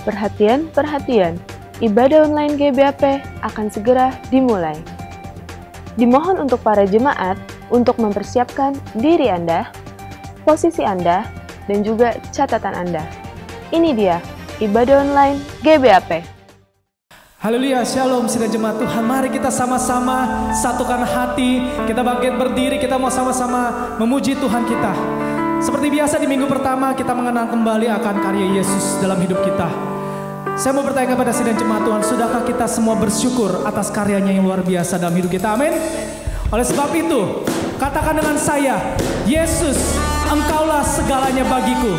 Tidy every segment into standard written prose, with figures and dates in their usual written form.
Perhatian, perhatian, ibadah online GBAP akan segera dimulai. Dimohon untuk para jemaat untuk mempersiapkan diri Anda, posisi Anda, dan juga catatan Anda. Ini dia, ibadah online GBAP. Haleluya, shalom sidang jemaat Tuhan. Mari kita sama-sama satukan hati, kita bangkit berdiri, kita mau sama-sama memuji Tuhan kita. Seperti biasa di minggu pertama kita mengenal kembali akan karya Yesus dalam hidup kita. Saya mau bertanya kepada sidang jemaat Tuhan, sudahkah kita semua bersyukur atas karyanya yang luar biasa dalam hidup kita? Amin. Oleh sebab itu, katakan dengan saya, Yesus, Engkaulah segalanya bagiku.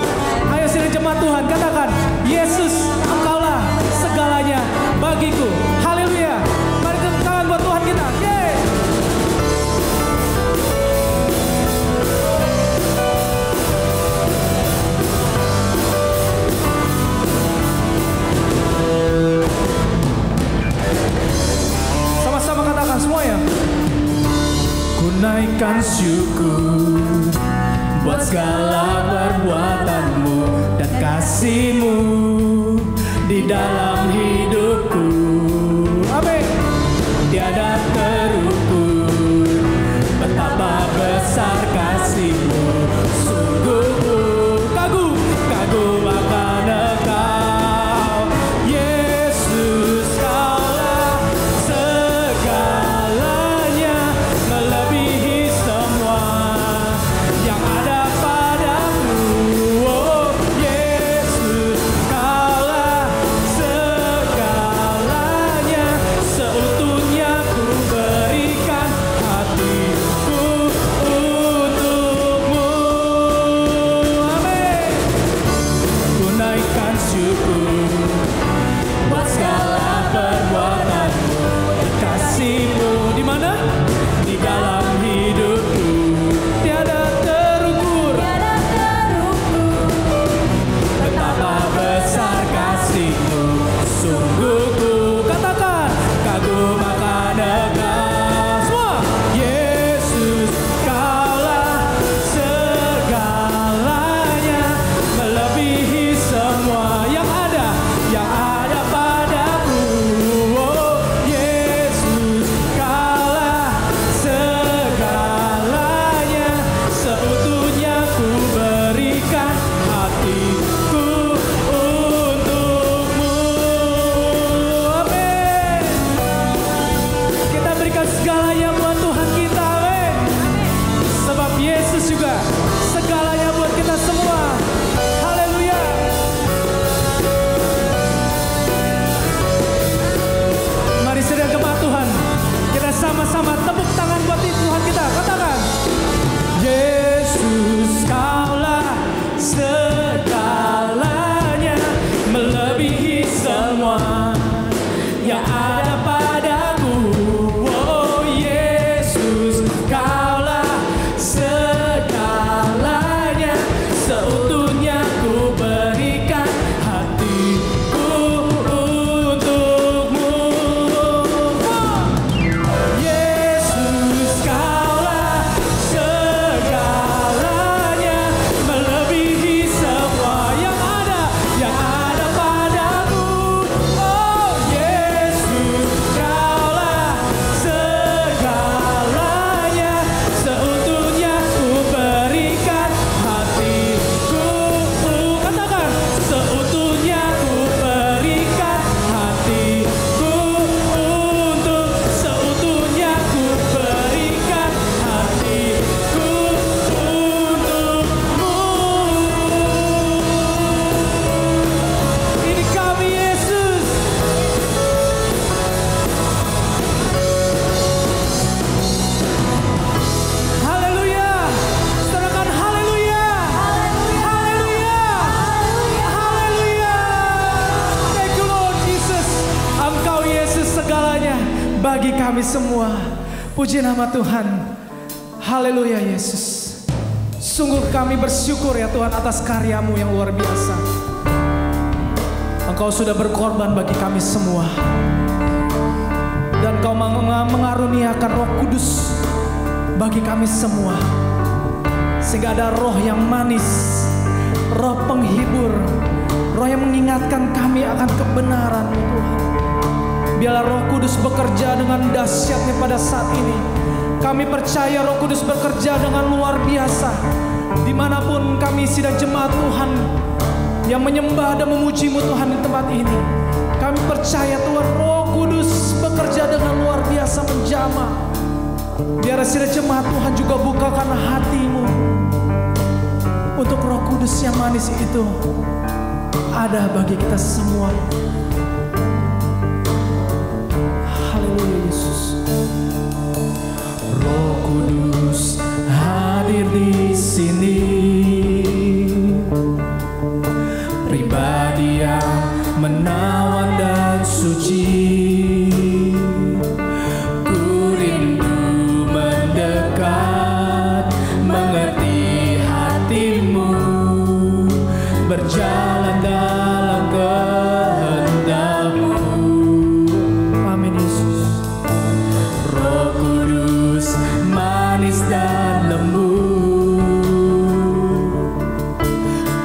Ayo sidang jemaat Tuhan, katakan, Yesus, Engkaulah segalanya bagiku. Haleluya. Mari tepuk tangan buat Tuhan kita. Yeay. Sama-sama katakan semuanya. Ku naikkan syukur buat segala perbuatanmu dan kasih-Mu di dalam hidupku. Amin. Tiada terukur betapa besar kasih-Mu. Sungguh kagum akan Engkau, Yesus. Kaulah segalanya, melebihi semua yang ada padaku. Oh Yesus, Kaulah segalanya, seutuhnya ku berikan hatiku untukmu. Amin. Ku naikkan syukur buat segala perbuatanmu dan kasih-Mu. Di mana? Di dalam hidupku. Tiada terukur betapa besar kasih-Mu. Sungguh ku katakan kagum akan Engkau. Semua. Yesus, Kaulah segalanya, melebihi semua yang ada padaku. Oh Yesus, Kaulah segalanya, seutuhnya ku berikan hatiku untukmu. Amin. Kita berikan segalanya buat Tuhan kita. Amin. Sebab Yesus juga segalanya buat kita semua. Haleluya. Mari sedang jemaat Tuhan, kita sama-sama tepuk tangan buat Tuhan kita. Katakan, Yesus, Kaulah segalanya, melebihi semua yang ada padaku. Oh Yesus, Kaulah segalanya, seutuhnya ku berikan hatiku untukmu. Yesus, Kaulah segalanya, melebihi semua yang ada padaku. Oh Yesus, Kaulah segalanya, seutuhnya ku berikan hatiku. Katakan, seutuhnya ku berikan hatiku untuk, seutuhnya ku berikan hatiku untukmu. Ini kami Yesus. Haleluya. Saudarakan haleluya. Haleluya. Haleluya. Thank you Lord Jesus. Engkau Yesus segalanya bagi kami semua. Puji nama Tuhan. Haleluya Yesus. Sungguh kami bersyukur ya Tuhan atas karya-Mu yang luar biasa. Engkau sudah berkorban bagi kami semua. Dan Kau mengaruniakan Roh Kudus bagi kami semua. Sehingga ada roh yang manis, roh penghibur, Roh yang mengingatkan kami akan kebenaran Tuhan. Biarlah Roh Kudus bekerja dengan dahsyatnya pada saat ini. Kami percaya Roh Kudus bekerja dengan luar biasa. Dimanapun kami sidang jemaat Tuhan yang menyembah dan memuji-Mu Tuhan di tempat ini, kami percaya Tuhan Roh Kudus bekerja dengan luar biasa menjamah. Biar sidang jemaat Tuhan juga bukakan hati-Mu untuk Roh Kudus yang manis itu ada bagi kita semua. Haleluya Yesus. Roh Kudus hadir di sini, pribadi yang menawan dan suci. Ku rindu mendekat, mengerti hatimu, berjalan dalam kehendak-Mu. Amin Yesus. Roh Kudus manis dan lembut,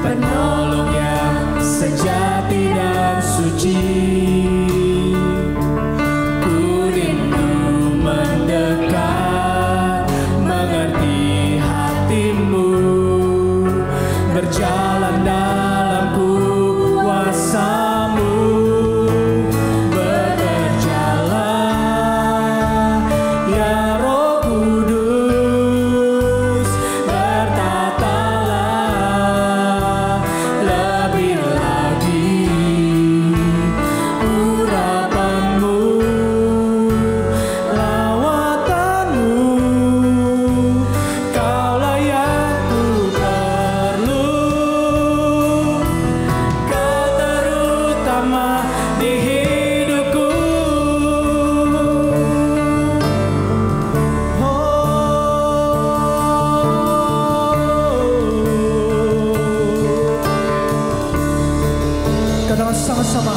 penolong yang sejati dan suci. Ku rindu mendekat, mengerti hatimu, berjalan dalam kuasa-Mu. Bekerjalah ya Roh Kudus, bertatalah lebih lagi urapan-Mu, lawatan-Mu. Kaulah yang ku perlu, Kau terutama di hidupku. Katakan sama-sama.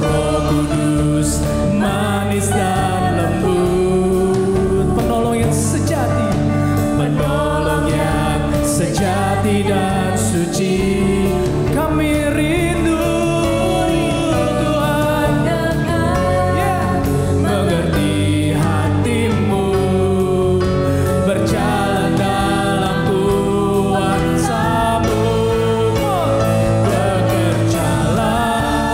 Roh Kudus manis dan lembut, penolong yang sejati, penolong yang sejati dan suci. Kami rindu Tuhan, mengerti hatimu, berjalan dalam kuasa-Mu. Bekerjalah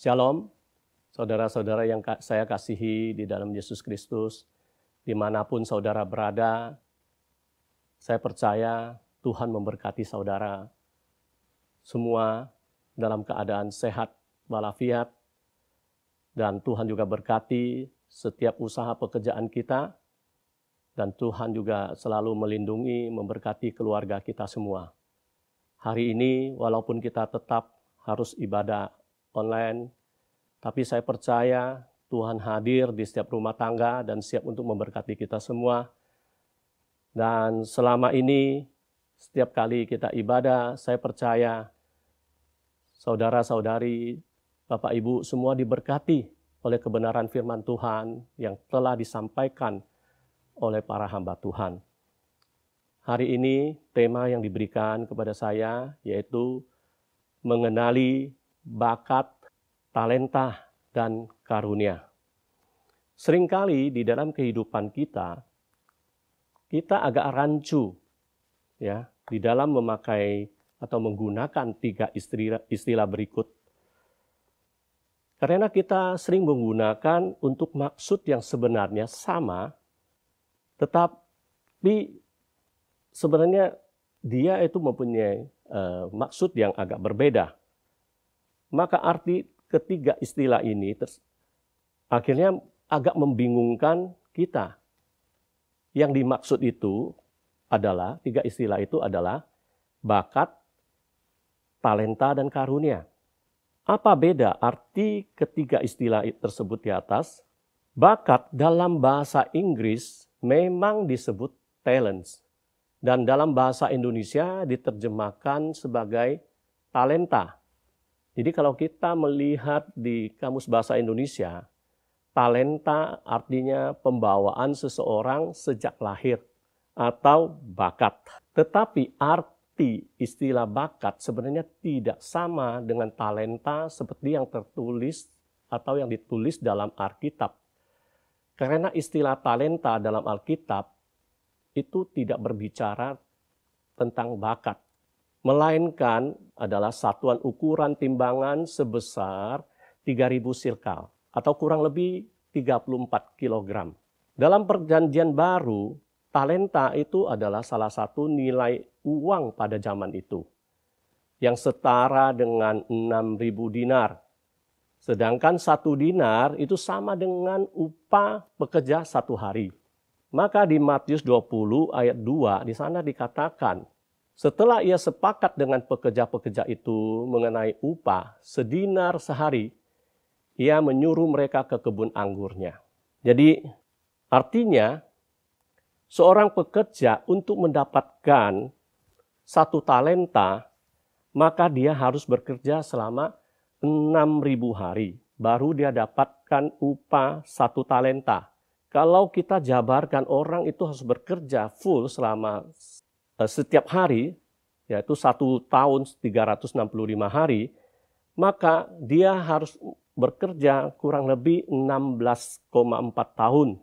Shalom, saudara-saudara yang saya kasihi di dalam Yesus Kristus, dimanapun saudara berada, saya percaya Tuhan memberkati saudara semua dalam keadaan sehat walafiat, dan Tuhan juga berkati setiap usaha pekerjaan kita, dan Tuhan juga selalu melindungi, memberkati keluarga kita semua. Hari ini walaupun kita tetap harus ibadah online, tapi saya percaya Tuhan hadir di setiap rumah tangga dan siap untuk memberkati kita semua. Dan selama ini, setiap kali kita ibadah, saya percaya saudara-saudari, Bapak Ibu semua diberkati oleh kebenaran firman Tuhan yang telah disampaikan oleh para hamba Tuhan. Hari ini tema yang diberikan kepada saya yaitu mengenali bakat, talenta, dan karunia. Seringkali di dalam kehidupan kita agak rancu ya di dalam memakai atau menggunakan 3 istilah berikut. Karena kita sering menggunakan untuk maksud yang sebenarnya sama, tetapi sebenarnya dia itu mempunyai maksud yang agak berbeda. Maka arti ketiga istilah ini akhirnya agak membingungkan kita. Yang dimaksud itu adalah, 3 istilah itu adalah bakat, talenta, dan karunia. Apa beda arti ketiga istilah tersebut di atas? Bakat dalam bahasa Inggris memang disebut talents. Dan dalam bahasa Indonesia diterjemahkan sebagai talenta. Jadi kalau kita melihat di Kamus Bahasa Indonesia, talenta artinya pembawaan seseorang sejak lahir atau bakat. Tetapi arti istilah bakat sebenarnya tidak sama dengan talenta seperti yang tertulis atau yang ditulis dalam Alkitab. Karena istilah talenta dalam Alkitab itu tidak berbicara tentang bakat, melainkan adalah satuan ukuran timbangan sebesar 3.000 silkal atau kurang lebih 34 kg. Dalam Perjanjian Baru, talenta itu adalah salah satu nilai uang pada zaman itu yang setara dengan 6.000 dinar. Sedangkan 1 dinar itu sama dengan upah pekerja 1 hari. Maka di Matius 20 ayat 2 di sana dikatakan, setelah ia sepakat dengan pekerja-pekerja itu mengenai upah sedinar sehari, ia menyuruh mereka ke kebun anggurnya. Jadi artinya seorang pekerja untuk mendapatkan 1 talenta, maka dia harus bekerja selama 6.000 hari. Baru dia dapatkan upah 1 talenta. Kalau kita jabarkan orang itu harus bekerja full selama setiap hari, yaitu 1 tahun 365 hari, maka dia harus bekerja kurang lebih 16,4 tahun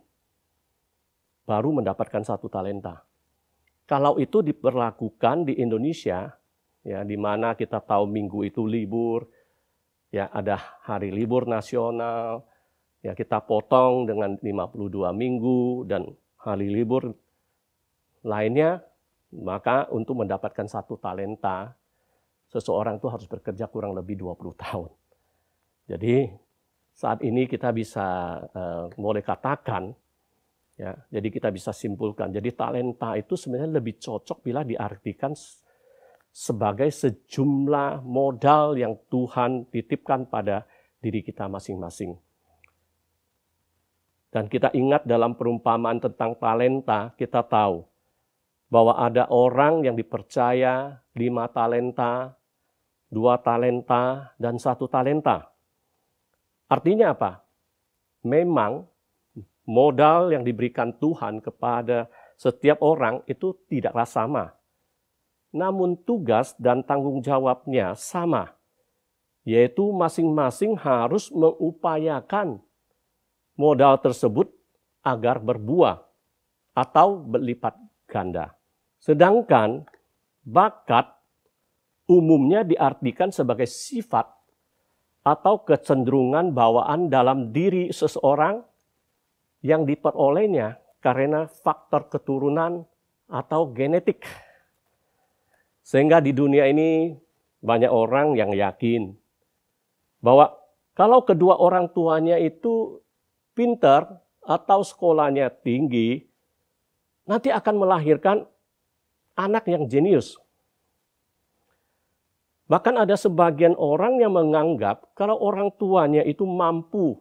baru mendapatkan 1 talenta. Kalau itu diberlakukan di Indonesia, ya, di mana kita tahu minggu itu libur, ya ada hari libur nasional, ya kita potong dengan 52 minggu dan hari libur lainnya, maka untuk mendapatkan 1 talenta, seseorang itu harus bekerja kurang lebih 20 tahun. Jadi saat ini kita bisa boleh katakan, ya, jadi kita bisa simpulkan, jadi talenta itu sebenarnya lebih cocok bila diartikan sebagai sejumlah modal yang Tuhan titipkan pada diri kita masing-masing. Dan kita ingat dalam perumpamaan tentang talenta, kita tahu bahwa ada orang yang dipercaya 5 talenta, 2 talenta, dan 1 talenta. Artinya apa? Memang modal yang diberikan Tuhan kepada setiap orang itu tidaklah sama. Namun tugas dan tanggung jawabnya sama, yaitu masing-masing harus mengupayakan modal tersebut agar berbuah atau berlipat ganda. Sedangkan bakat umumnya diartikan sebagai sifat atau kecenderungan bawaan dalam diri seseorang yang diperolehnya karena faktor keturunan atau genetik. Sehingga di dunia ini banyak orang yang yakin bahwa kalau kedua orang tuanya itu pintar atau sekolahnya tinggi, nanti akan melahirkan anak yang jenius. Bahkan ada sebagian orang yang menganggap kalau orang tuanya itu mampu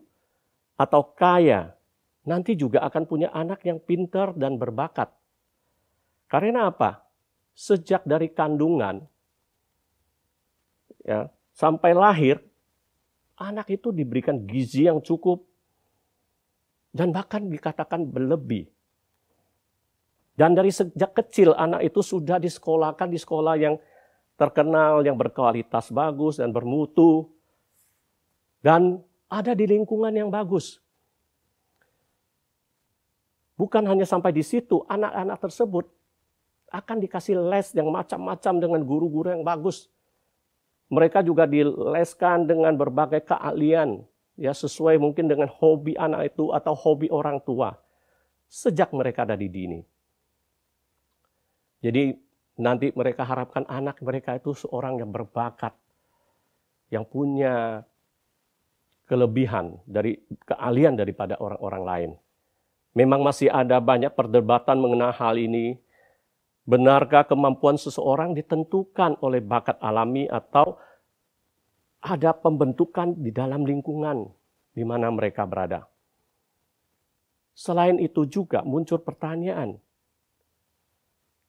atau kaya, nanti juga akan punya anak yang pintar dan berbakat. Karena apa? Sejak dari kandungan ya, sampai lahir, anak itu diberikan gizi yang cukup dan bahkan dikatakan berlebih. Dan dari sejak kecil anak itu sudah disekolahkan di sekolah yang terkenal, yang berkualitas bagus dan bermutu, dan ada di lingkungan yang bagus. Bukan hanya sampai di situ, anak-anak tersebut akan dikasih les yang macam-macam dengan guru-guru yang bagus. Mereka juga dileskan dengan berbagai keahlian, ya sesuai mungkin dengan hobi anak itu atau hobi orang tua sejak mereka ada di dini. Jadi nanti mereka harapkan anak mereka itu seorang yang berbakat, yang punya kelebihan dari keahlian daripada orang-orang lain. Memang masih ada banyak perdebatan mengenai hal ini. Benarkah kemampuan seseorang ditentukan oleh bakat alami atau ada pembentukan di dalam lingkungan di mana mereka berada? Selain itu juga muncul pertanyaan,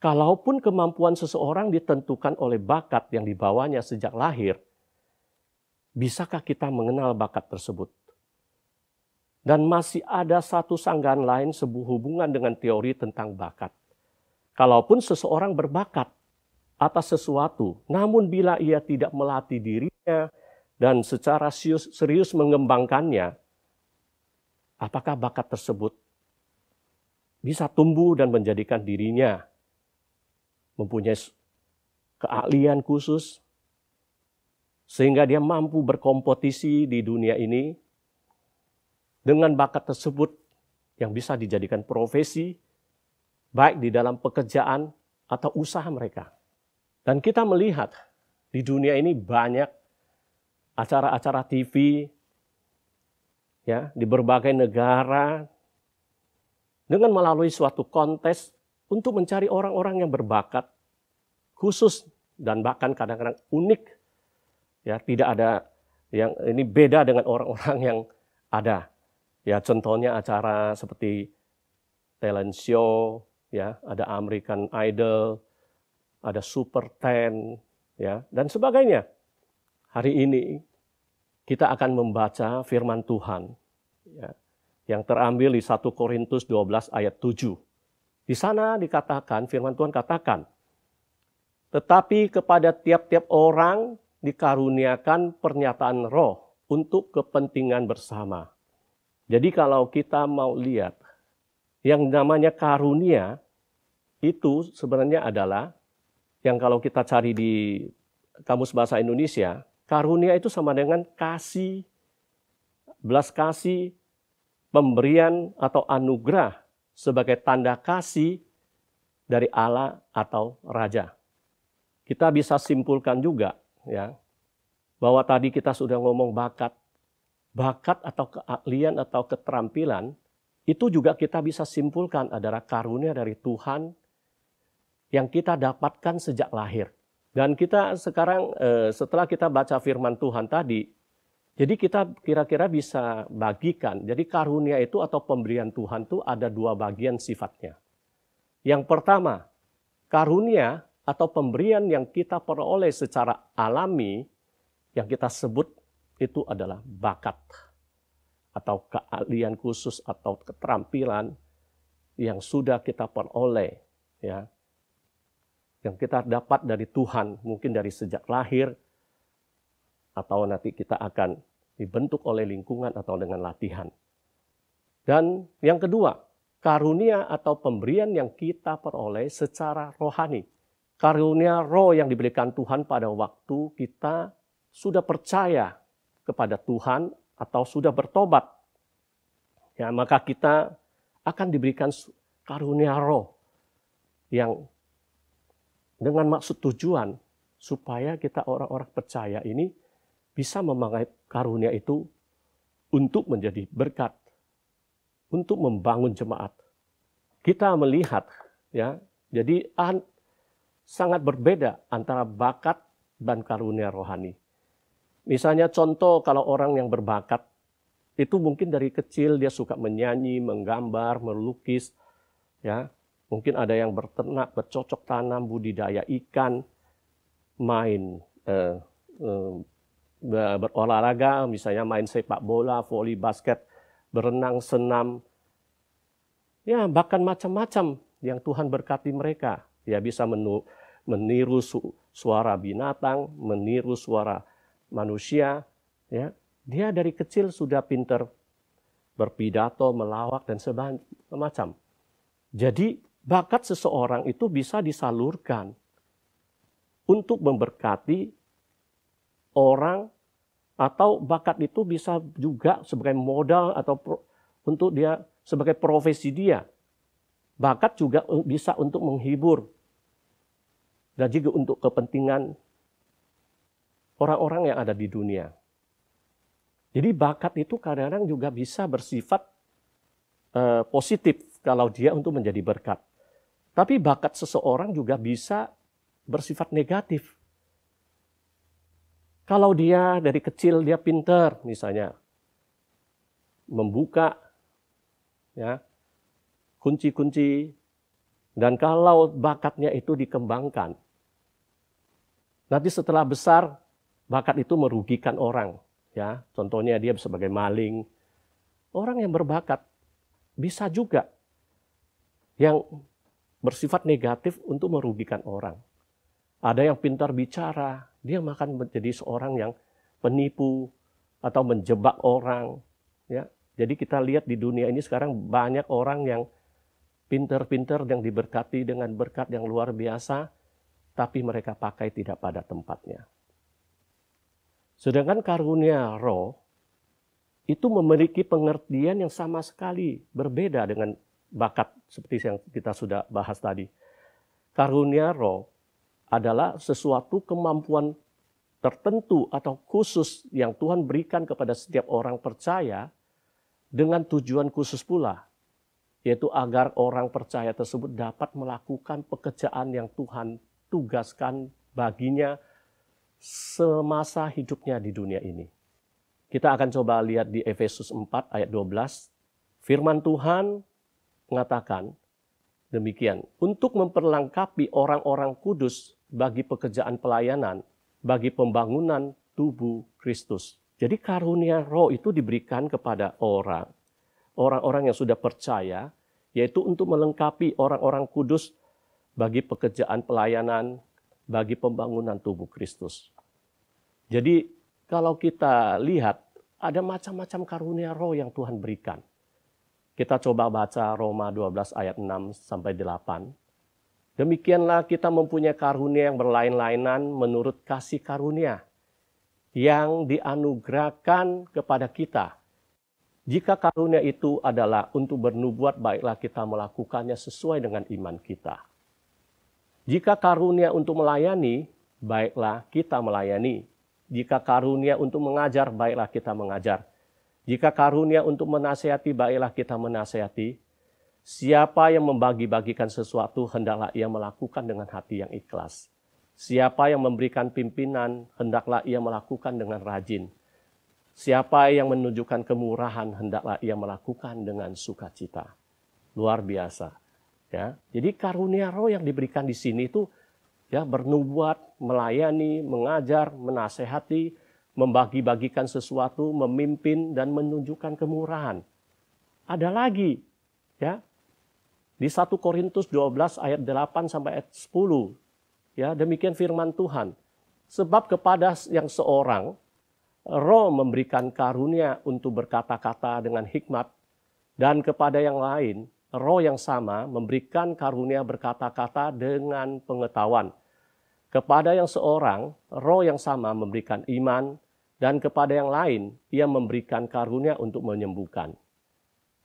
kalaupun kemampuan seseorang ditentukan oleh bakat yang dibawanya sejak lahir, bisakah kita mengenal bakat tersebut? Dan masih ada satu sanggahan lain hubungan dengan teori tentang bakat. Kalaupun seseorang berbakat atas sesuatu, namun bila ia tidak melatih dirinya dan secara serius mengembangkannya, apakah bakat tersebut bisa tumbuh dan menjadikan dirinya mempunyai keahlian khusus sehingga dia mampu berkompetisi di dunia ini dengan bakat tersebut yang bisa dijadikan profesi baik di dalam pekerjaan atau usaha mereka. Dan kita melihat di dunia ini banyak acara-acara TV ya di berbagai negara dengan melalui suatu kontes untuk mencari orang-orang yang berbakat khusus dan bahkan kadang-kadang unik. Ya, tidak ada yang ini beda dengan orang-orang yang ada. Ya, contohnya acara seperti talent show, ya, ada American Idol, ada Super 10, ya, dan sebagainya. Hari ini kita akan membaca firman Tuhan ya, yang terambil di 1 Korintus 12 ayat 7. Di sana dikatakan, firman Tuhan katakan, tetapi kepada tiap-tiap orang dikaruniakan pernyataan roh untuk kepentingan bersama. Jadi kalau kita mau lihat, yang namanya karunia itu sebenarnya adalah, yang kalau kita cari di Kamus Bahasa Indonesia, karunia itu sama dengan kasih, belas kasih, pemberian atau anugerah, sebagai tanda kasih dari Allah atau Raja. Kita bisa simpulkan juga ya bahwa tadi kita sudah ngomong bakat atau keahlian atau keterampilan, itu juga kita bisa simpulkan adalah karunia dari Tuhan yang kita dapatkan sejak lahir. Dan kita sekarang setelah kita baca firman Tuhan tadi, jadi kita kira-kira bisa bagikan. Jadi karunia itu atau pemberian Tuhan itu ada dua bagian sifatnya. Yang pertama, karunia atau pemberian yang kita peroleh secara alami, yang kita sebut itu adalah bakat atau keahlian khusus atau keterampilan yang sudah kita peroleh, ya, yang kita dapat dari Tuhan, mungkin dari sejak lahir, atau nanti kita akan dibentuk oleh lingkungan atau dengan latihan. Dan yang kedua, karunia atau pemberian yang kita peroleh secara rohani. Karunia roh yang diberikan Tuhan pada waktu kita sudah percaya kepada Tuhan atau sudah bertobat, ya, maka kita akan diberikan karunia roh yang dengan maksud tujuan supaya kita orang-orang percaya ini bisa memakai karunia itu untuk menjadi berkat, untuk membangun jemaat. Kita melihat, ya, jadi sangat berbeda antara bakat dan karunia rohani. Misalnya contoh, kalau orang yang berbakat, itu mungkin dari kecil dia suka menyanyi, menggambar, melukis, ya. Mungkin ada yang berternak, bercocok tanam, budidaya ikan, main berolahraga, misalnya main sepak bola, voli basket, berenang, senam, ya bahkan macam-macam yang Tuhan berkati mereka. Ya bisa meniru suara binatang, meniru suara manusia. Ya, dia dari kecil sudah pintar berpidato, melawak dan semacam. Jadi bakat seseorang itu bisa disalurkan untuk memberkati orang, atau bakat itu bisa juga sebagai modal atau untuk dia sebagai profesi dia. Bakat juga bisa untuk menghibur dan juga untuk kepentingan orang-orang yang ada di dunia. Jadi bakat itu kadang-kadang juga bisa bersifat positif kalau dia untuk menjadi berkat. Tapi bakat seseorang juga bisa bersifat negatif. Kalau dia dari kecil dia pintar, misalnya membuka, ya, kunci-kunci, dan kalau bakatnya itu dikembangkan, nanti setelah besar bakat itu merugikan orang, ya. Contohnya dia sebagai maling. Orang yang berbakat bisa juga yang bersifat negatif untuk merugikan orang. Ada yang pintar bicara, dia akan menjadi seorang yang penipu atau menjebak orang. Ya. Jadi kita lihat di dunia ini sekarang banyak orang yang pintar-pintar yang diberkati dengan berkat yang luar biasa, tapi mereka pakai tidak pada tempatnya. Sedangkan karunia roh itu memiliki pengertian yang sama sekali berbeda dengan bakat seperti yang kita sudah bahas tadi. Karunia roh adalah sesuatu kemampuan tertentu atau khusus yang Tuhan berikan kepada setiap orang percaya dengan tujuan khusus pula, yaitu agar orang percaya tersebut dapat melakukan pekerjaan yang Tuhan tugaskan baginya semasa hidupnya di dunia ini. Kita akan coba lihat di Efesus 4 ayat 12. Firman Tuhan mengatakan demikian, untuk memperlengkapi orang-orang kudus bagi pekerjaan pelayanan, bagi pembangunan tubuh Kristus. Jadi karunia roh itu diberikan kepada orang-orang yang sudah percaya, yaitu untuk melengkapi orang-orang kudus bagi pekerjaan pelayanan, bagi pembangunan tubuh Kristus. Jadi kalau kita lihat, ada macam-macam karunia roh yang Tuhan berikan. Kita coba baca Roma 12 ayat 6 sampai 8. Demikianlah kita mempunyai karunia yang berlain-lainan menurut kasih karunia yang dianugerahkan kepada kita. Jika karunia itu adalah untuk bernubuat, baiklah kita melakukannya sesuai dengan iman kita. Jika karunia untuk melayani, baiklah kita melayani. Jika karunia untuk mengajar, baiklah kita mengajar. Jika karunia untuk menasihati, baiklah kita menasihati. Siapa yang membagi-bagikan sesuatu, hendaklah ia melakukan dengan hati yang ikhlas. Siapa yang memberikan pimpinan, hendaklah ia melakukan dengan rajin. Siapa yang menunjukkan kemurahan, hendaklah ia melakukan dengan sukacita. Luar biasa. Ya. Jadi karunia roh yang diberikan di sini itu ya bernubuat, melayani, mengajar, menasehati, membagi-bagikan sesuatu, memimpin dan menunjukkan kemurahan. Ada lagi, ya. Di 1 Korintus 12 ayat 8 sampai ayat 10, ya, demikian firman Tuhan. Sebab kepada yang seorang, roh memberikan karunia untuk berkata-kata dengan hikmat, dan kepada yang lain, roh yang sama memberikan karunia berkata-kata dengan pengetahuan. Kepada yang seorang, roh yang sama memberikan iman, Dan kepada yang lain, ia memberikan karunia untuk menyembuhkan.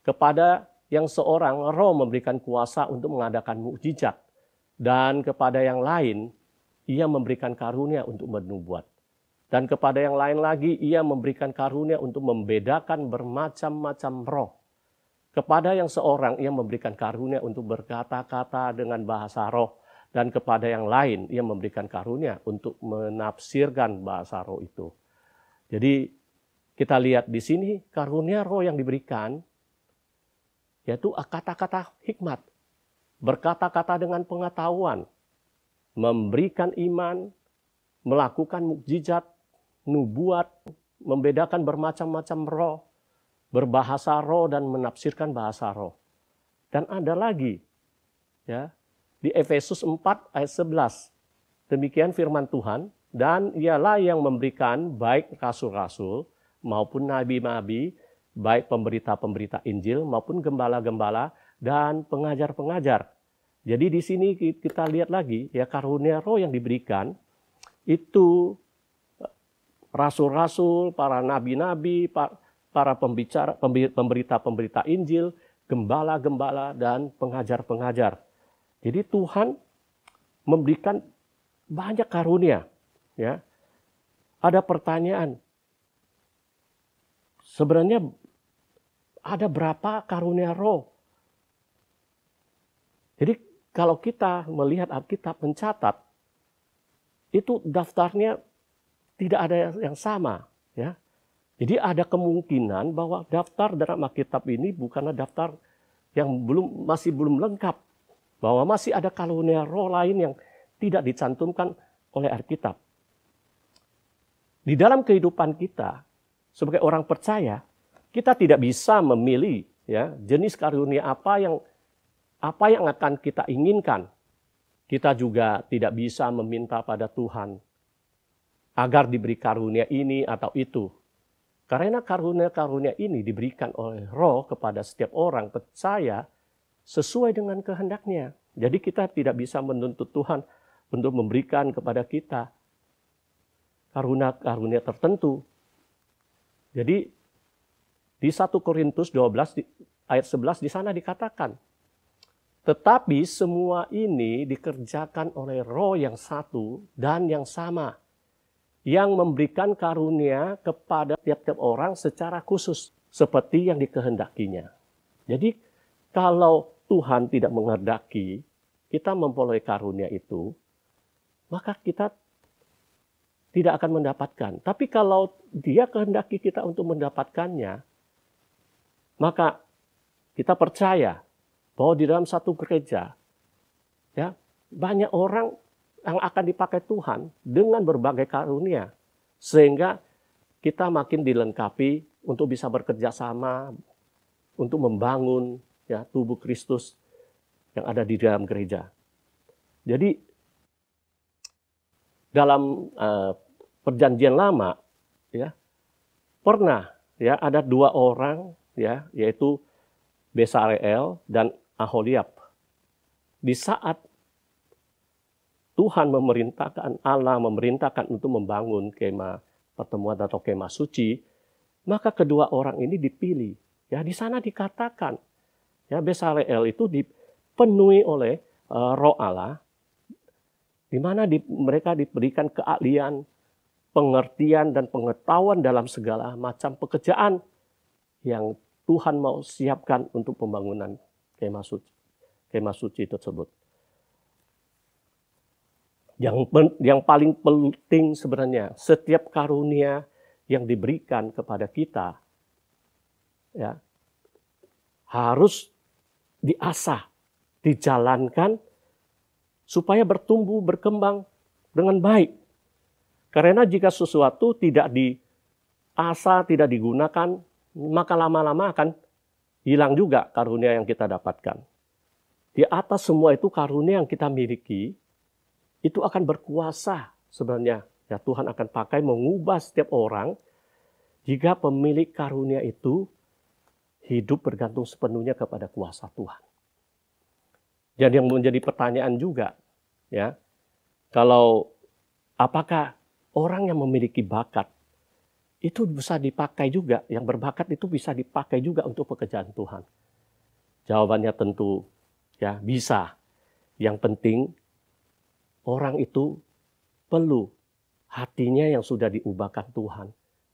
Kepada yang seorang, Roh memberikan kuasa untuk mengadakan mukjizat. Dan kepada yang lain, ia memberikan karunia untuk bernubuat. Dan kepada yang lain lagi, ia memberikan karunia untuk membedakan bermacam-macam roh. Kepada yang seorang, ia memberikan karunia untuk berkata-kata dengan bahasa roh. Dan kepada yang lain, ia memberikan karunia untuk menafsirkan bahasa roh itu. Jadi kita lihat di sini karunia roh yang diberikan, yaitu kata-kata hikmat. Berkata-kata dengan pengetahuan. Memberikan iman, melakukan mukjizat, nubuat, membedakan bermacam-macam roh, berbahasa roh dan menafsirkan bahasa roh. Dan ada lagi, ya, di Efesus 4 ayat 11. Demikian firman Tuhan, dan ialah yang memberikan baik rasul-rasul maupun nabi-nabi, baik pemberita-pemberita Injil maupun gembala-gembala dan pengajar-pengajar. Jadi di sini kita lihat lagi ya karunia roh yang diberikan itu rasul-rasul, para nabi-nabi, para pemberita-pemberita Injil, gembala-gembala dan pengajar-pengajar. Jadi Tuhan memberikan banyak karunia. Ya, ada pertanyaan. Sebenarnya ada berapa karunia roh? Jadi kalau kita melihat Alkitab mencatat, itu daftarnya tidak ada yang sama. Ya. Jadi ada kemungkinan bahwa daftar dalam Alkitab ini bukanlah daftar yang masih belum lengkap. Bahwa masih ada karunia roh lain yang tidak dicantumkan oleh Alkitab. Di dalam kehidupan kita, sebagai orang percaya, kita tidak bisa memilih ya jenis karunia apa yang akan kita inginkan. Kita juga tidak bisa meminta pada Tuhan agar diberi karunia ini atau itu. Karena karunia-karunia ini diberikan oleh Roh kepada setiap orang percaya sesuai dengan kehendaknya. Jadi kita tidak bisa menuntut Tuhan untuk memberikan kepada kita karunia-karunia tertentu. Jadi di 1 Korintus 12 ayat 11 di sana dikatakan, tetapi semua ini dikerjakan oleh Roh yang satu dan yang sama, yang memberikan karunia kepada tiap-tiap orang secara khusus, seperti yang dikehendakinya. Jadi kalau Tuhan tidak menghendaki kita memperoleh karunia itu, maka kita tidak akan mendapatkan. Tapi kalau Dia kehendaki kita untuk mendapatkannya, maka kita percaya bahwa di dalam satu gereja, ya banyak orang yang akan dipakai Tuhan dengan berbagai karunia, sehingga kita makin dilengkapi untuk bisa bekerja sama, untuk membangun ya tubuh Kristus yang ada di dalam gereja. Jadi dalam Perjanjian Lama, ya pernah ya ada dua orang ya yaitu Besaleel dan Aholiab. Di saat Tuhan Allah memerintahkan untuk membangun kemah pertemuan atau kemah suci, maka kedua orang ini dipilih. Ya di sana dikatakan ya Besaleel itu dipenuhi oleh Roh Allah, di mana mereka diberikan keahlian, pengertian dan pengetahuan dalam segala macam pekerjaan yang Tuhan mau siapkan untuk pembangunan kemah suci tersebut. Yang paling penting sebenarnya, setiap karunia yang diberikan kepada kita ya harus diasah, dijalankan supaya bertumbuh, berkembang dengan baik. Karena jika sesuatu tidak diasah, tidak digunakan, maka lama-lama akan hilang juga karunia yang kita dapatkan. Di atas semua itu karunia yang kita miliki, itu akan berkuasa sebenarnya. Ya, Tuhan akan pakai mengubah setiap orang jika pemilik karunia itu hidup bergantung sepenuhnya kepada kuasa Tuhan. Dan yang menjadi pertanyaan juga, ya, kalau apakah orang yang memiliki bakat itu bisa dipakai juga, yang berbakat itu bisa dipakai juga untuk pekerjaan Tuhan? Jawabannya tentu ya bisa. Yang penting orang itu perlu hatinya yang sudah diubahkan Tuhan,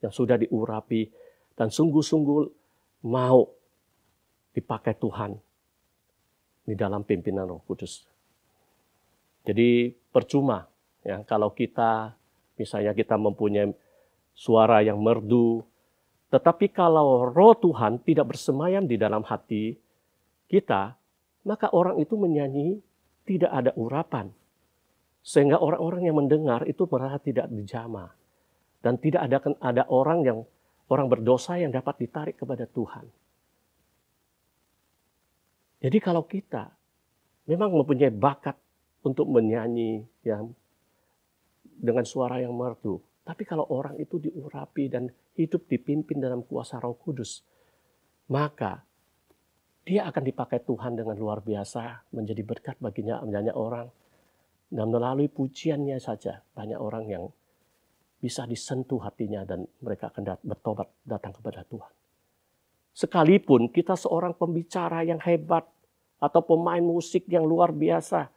yang sudah diurapi, dan sungguh-sungguh mau dipakai Tuhan di dalam pimpinan Roh Kudus. Jadi percuma ya kalau kita misalnya kita mempunyai suara yang merdu, tetapi kalau Roh Tuhan tidak bersemayam di dalam hati kita, maka orang itu menyanyi tidak ada urapan. Sehingga orang-orang yang mendengar itu merasa tidak dijamah. Dan tidak ada orang berdosa yang dapat ditarik kepada Tuhan. Jadi kalau kita memang mempunyai bakat untuk menyanyi yang dengan suara yang merdu, tapi kalau orang itu diurapi dan hidup dipimpin dalam kuasa Roh Kudus, maka dia akan dipakai Tuhan dengan luar biasa, menjadi berkat baginya banyak orang. Dan melalui pujiannya saja, banyak orang yang bisa disentuh hatinya dan mereka akan bertobat datang kepada Tuhan. Sekalipun kita seorang pembicara yang hebat, atau pemain musik yang luar biasa,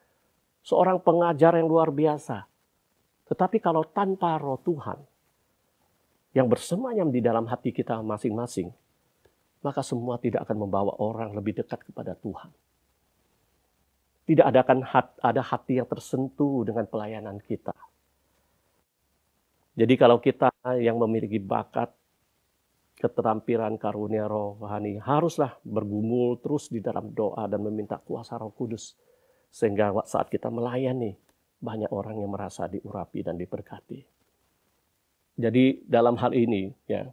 seorang pengajar yang luar biasa, tetapi kalau tanpa Roh Tuhan yang bersemayam di dalam hati kita masing-masing, maka semua tidak akan membawa orang lebih dekat kepada Tuhan. Tidak ada hati yang tersentuh dengan pelayanan kita. Jadi kalau kita yang memiliki bakat, keterampilan karunia rohani, haruslah bergumul terus di dalam doa dan meminta kuasa Roh Kudus. Sehingga saat kita melayani, banyak orang yang merasa diurapi dan diberkati. Jadi dalam hal ini, ya,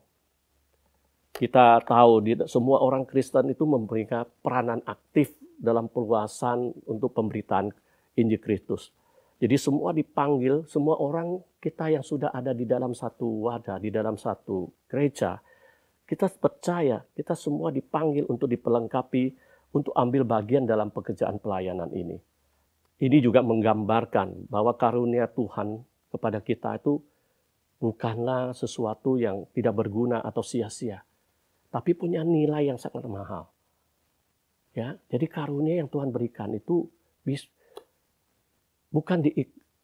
kita tahu semua orang Kristen itu memberikan peranan aktif dalam perluasan untuk pemberitaan Injil Kristus. Jadi semua dipanggil, semua orang kita yang sudah ada di dalam satu wadah, di dalam satu gereja, kita percaya, kita semua dipanggil untuk dipelengkapi, untuk ambil bagian dalam pekerjaan pelayanan ini. Ini juga menggambarkan bahwa karunia Tuhan kepada kita itu bukanlah sesuatu yang tidak berguna atau sia-sia, tapi punya nilai yang sangat mahal. Ya, jadi karunia yang Tuhan berikan itu bukan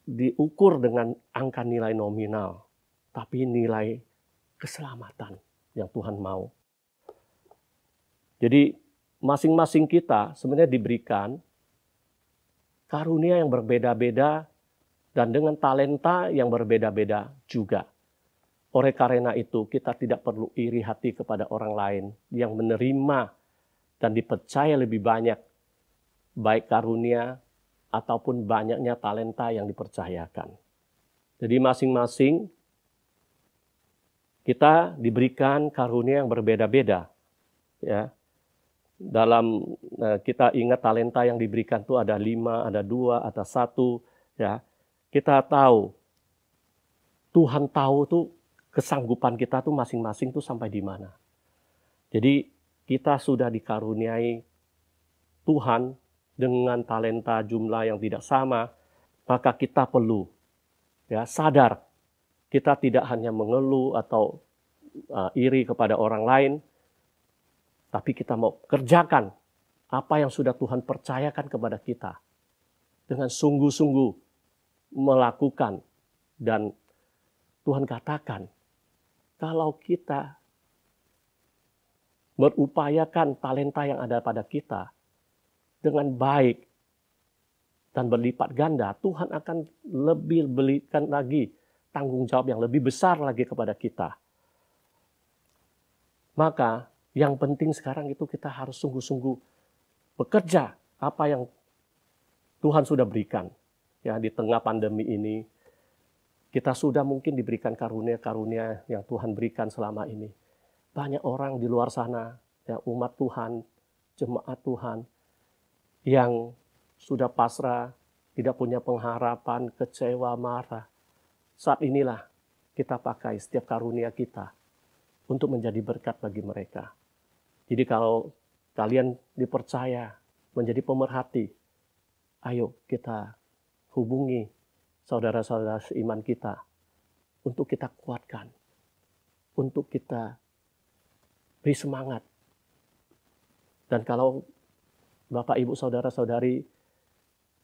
diukur dengan angka nilai nominal, tapi nilai keselamatan yang Tuhan mau. Jadi masing-masing kita sebenarnya diberikan karunia yang berbeda-beda dan dengan talenta yang berbeda-beda juga. Oleh karena itu kita tidak perlu iri hati kepada orang lain yang menerima dan dipercaya lebih banyak baik karunia ataupun banyaknya talenta yang dipercayakan. Jadi masing-masing kita diberikan karunia yang berbeda-beda. Ya. Dalam kita ingat talenta yang diberikan itu ada 5, ada 2, ada 1. Ya. Kita tahu, Tuhan tahu tuh kesanggupan kita tuh masing-masing tuh sampai di mana. Jadi kita sudah dikaruniai Tuhan dengan talenta jumlah yang tidak sama, maka kita perlu ya sadar kita tidak hanya mengeluh atau iri kepada orang lain, tapi kita mau kerjakan apa yang sudah Tuhan percayakan kepada kita dengan sungguh-sungguh melakukan. Dan Tuhan katakan, kalau kita berupayakan talenta yang ada pada kita dengan baik dan berlipat ganda, Tuhan akan lebih berikan lagi tanggung jawab yang lebih besar lagi kepada kita. Maka yang penting sekarang itu kita harus sungguh-sungguh bekerja apa yang Tuhan sudah berikan. Ya, di tengah pandemi ini, kita sudah mungkin diberikan karunia-karunia yang Tuhan berikan selama ini. Banyak orang di luar sana, ya, umat Tuhan, jemaat Tuhan, yang sudah pasrah, tidak punya pengharapan, kecewa, marah. Saat inilah kita pakai setiap karunia kita untuk menjadi berkat bagi mereka. Jadi kalau kalian dipercaya menjadi pemerhati, ayo kita hubungi saudara-saudara seiman kita untuk kita kuatkan. untuk kita beri semangat. Dan kalau Bapak, Ibu, Saudara-saudari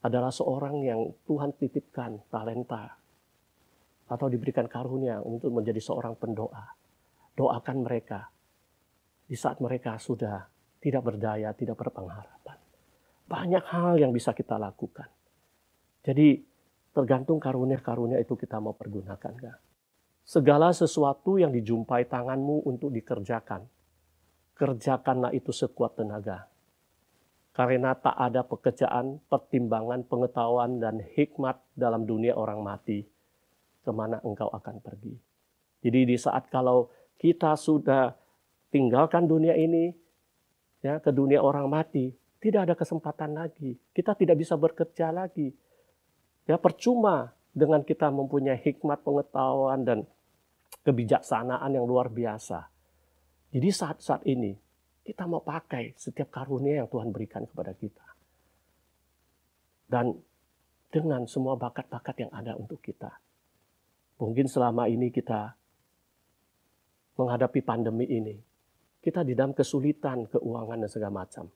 adalah seorang yang Tuhan titipkan talenta atau diberikan karunia untuk menjadi seorang pendoa, doakan mereka di saat mereka sudah tidak berdaya, tidak berpengharapan. Banyak hal yang bisa kita lakukan. Jadi tergantung karunia-karunia itu kita mau pergunakan gak? Segala sesuatu yang dijumpai tanganmu untuk dikerjakan, kerjakanlah itu sekuat tenaga. Karena tak ada pekerjaan, pertimbangan, pengetahuan, dan hikmat dalam dunia orang mati, kemana engkau akan pergi. Jadi di saat kalau kita sudah tinggalkan dunia ini, ya, ke dunia orang mati, tidak ada kesempatan lagi. Kita tidak bisa bekerja lagi. Ya, percuma dengan kita mempunyai hikmat, pengetahuan, dan kebijaksanaan yang luar biasa. Jadi saat-saat ini, kita mau pakai setiap karunia yang Tuhan berikan kepada kita. Dan dengan semua bakat-bakat yang ada untuk kita. Mungkin selama ini kita menghadapi pandemi ini, kita di dalam kesulitan, keuangan, dan segala macam.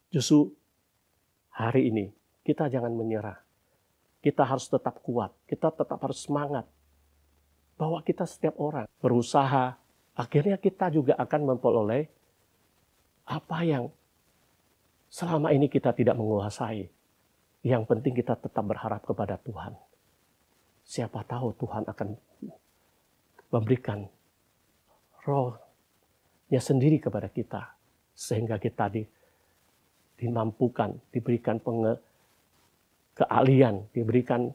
Justru hari ini, kita jangan menyerah. Kita harus tetap kuat, kita tetap harus semangat. Bahwa kita setiap orang berusaha, akhirnya kita juga akan memperoleh apa yang selama ini kita tidak menguasai. Yang penting kita tetap berharap kepada Tuhan. Siapa tahu Tuhan akan memberikan roh-Nya sendiri kepada kita. Sehingga kita dimampukan, diberikan keahlian, diberikan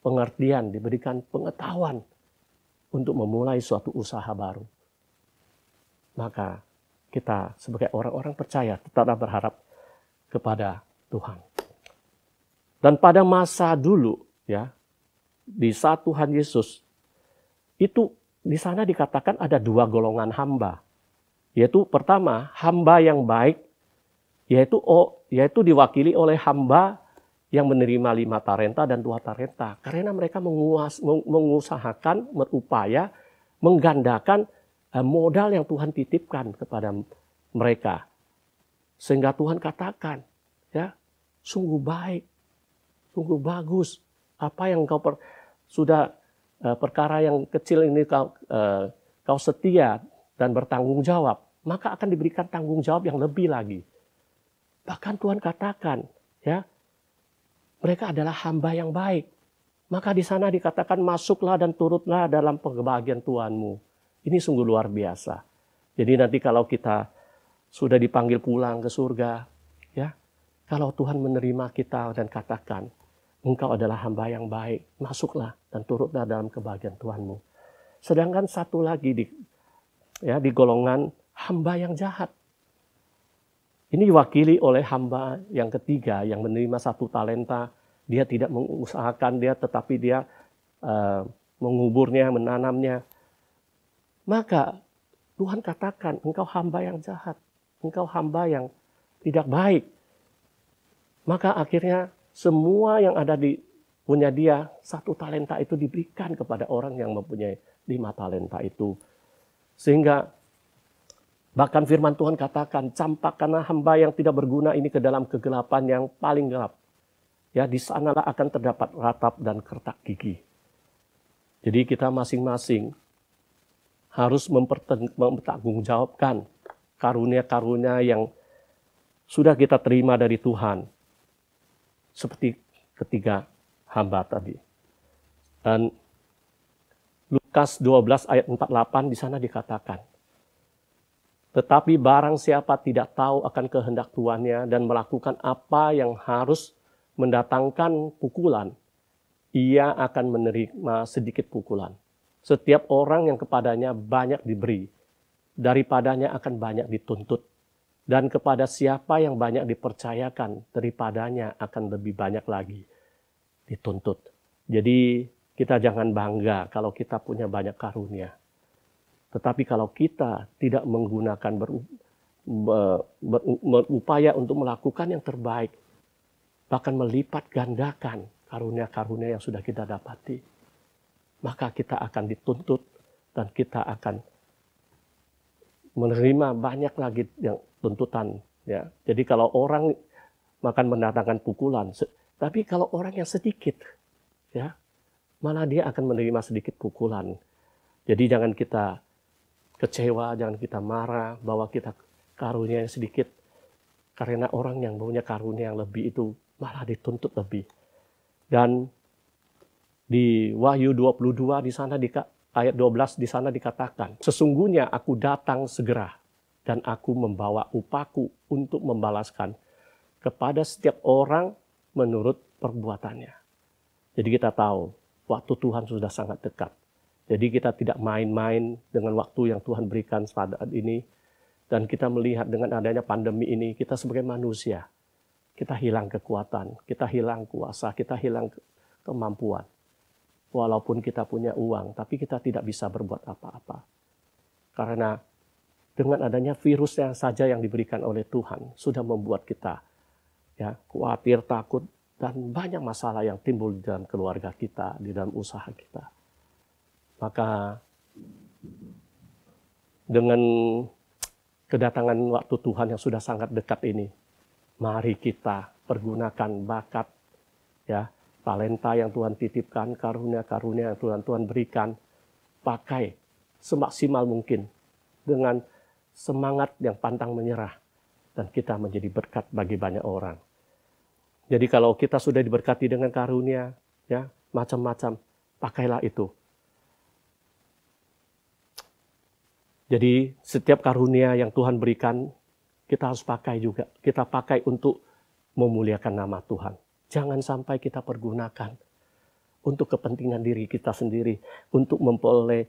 pengertian, diberikan pengetahuan untuk memulai suatu usaha baru. Maka kita sebagai orang-orang percaya tetaplah berharap kepada Tuhan. Dan pada masa dulu, ya, di saat Tuhan Yesus, itu di sana dikatakan ada dua golongan hamba. Yaitu pertama, hamba yang baik, yaitu diwakili oleh hamba yang menerima 5 talenta dan 2 talenta. Karena mereka mengusahakan, berupaya, menggandakan modal yang Tuhan titipkan kepada mereka. Sehingga Tuhan katakan, ya, sungguh baik, sungguh bagus. Apa yang kau sudah perkara yang kecil ini kau setia dan bertanggung jawab, maka akan diberikan tanggung jawab yang lebih lagi. Bahkan Tuhan katakan, ya, mereka adalah hamba yang baik. Maka di sana dikatakan masuklah dan turutlah dalam kebahagiaan Tuhanmu. Ini sungguh luar biasa. Jadi nanti kalau kita sudah dipanggil pulang ke surga, ya, kalau Tuhan menerima kita dan katakan, engkau adalah hamba yang baik, masuklah dan turutlah dalam kebahagiaan Tuhanmu. Sedangkan satu lagi di golongan hamba yang jahat. Ini diwakili oleh hamba yang ketiga yang menerima 1 talenta. Dia tidak mengusahakan tetapi dia menguburnya, menanamnya. Maka Tuhan katakan, engkau hamba yang jahat, engkau hamba yang tidak baik. Maka akhirnya semua yang ada di punya dia 1 talenta itu diberikan kepada orang yang mempunyai 5 talenta itu. Sehingga bahkan firman Tuhan katakan, campakkanlah hamba yang tidak berguna ini ke dalam kegelapan yang paling gelap. Ya, di sanalah akan terdapat ratap dan kertak gigi. Jadi kita masing-masing harus mempertanggungjawabkan karunia-karunia yang sudah kita terima dari Tuhan. Seperti ketiga hamba tadi. Dan Lukas 12 ayat 48 di sana dikatakan, tetapi barang siapa tidak tahu akan kehendak tuannya dan melakukan apa yang harus mendatangkan pukulan, ia akan menerima sedikit pukulan. Setiap orang yang kepadanya banyak diberi, daripadanya akan banyak dituntut. Dan kepada siapa yang banyak dipercayakan, daripadanya akan lebih banyak lagi dituntut. Jadi kita jangan bangga kalau kita punya banyak karunia. Tetapi kalau kita tidak menggunakan berupaya untuk melakukan yang terbaik, bahkan melipat gandakan karunia-karunia yang sudah kita dapati, maka kita akan dituntut dan kita akan menerima banyak lagi yang tuntutan. Ya. Jadi kalau orang akan mendatangkan pukulan, tapi kalau orang yang sedikit, ya, malah dia akan menerima sedikit pukulan. Jadi jangan kita kecewa, jangan kita marah bahwa kita karunia yang sedikit, karena orang yang punya karunia yang lebih itu malah dituntut lebih. Dan di Wahyu 22 di sana ayat 12 di sana dikatakan, sesungguhnya aku datang segera dan aku membawa upaku untuk membalaskan kepada setiap orang menurut perbuatannya. Jadi kita tahu waktu Tuhan sudah sangat dekat. Jadi kita tidak main-main dengan waktu yang Tuhan berikan saat ini. Dan kita melihat dengan adanya pandemi ini, kita sebagai manusia, kita hilang kekuatan, kita hilang kuasa, kita hilang kemampuan. Walaupun kita punya uang, tapi kita tidak bisa berbuat apa-apa. Karena dengan adanya virus yang saja yang diberikan oleh Tuhan, sudah membuat kita ya khawatir, takut, dan banyak masalah yang timbul di dalam keluarga kita, di dalam usaha kita. Maka dengan kedatangan waktu Tuhan yang sudah sangat dekat ini, mari kita pergunakan bakat, ya, talenta yang Tuhan titipkan, karunia-karunia yang Tuhan berikan, pakai semaksimal mungkin dengan semangat yang pantang menyerah, dan kita menjadi berkat bagi banyak orang. Jadi kalau kita sudah diberkati dengan karunia, ya, macam-macam, pakailah itu. Jadi setiap karunia yang Tuhan berikan, kita harus pakai juga. Kita pakai untuk memuliakan nama Tuhan. Jangan sampai kita pergunakan untuk kepentingan diri kita sendiri, untuk memperoleh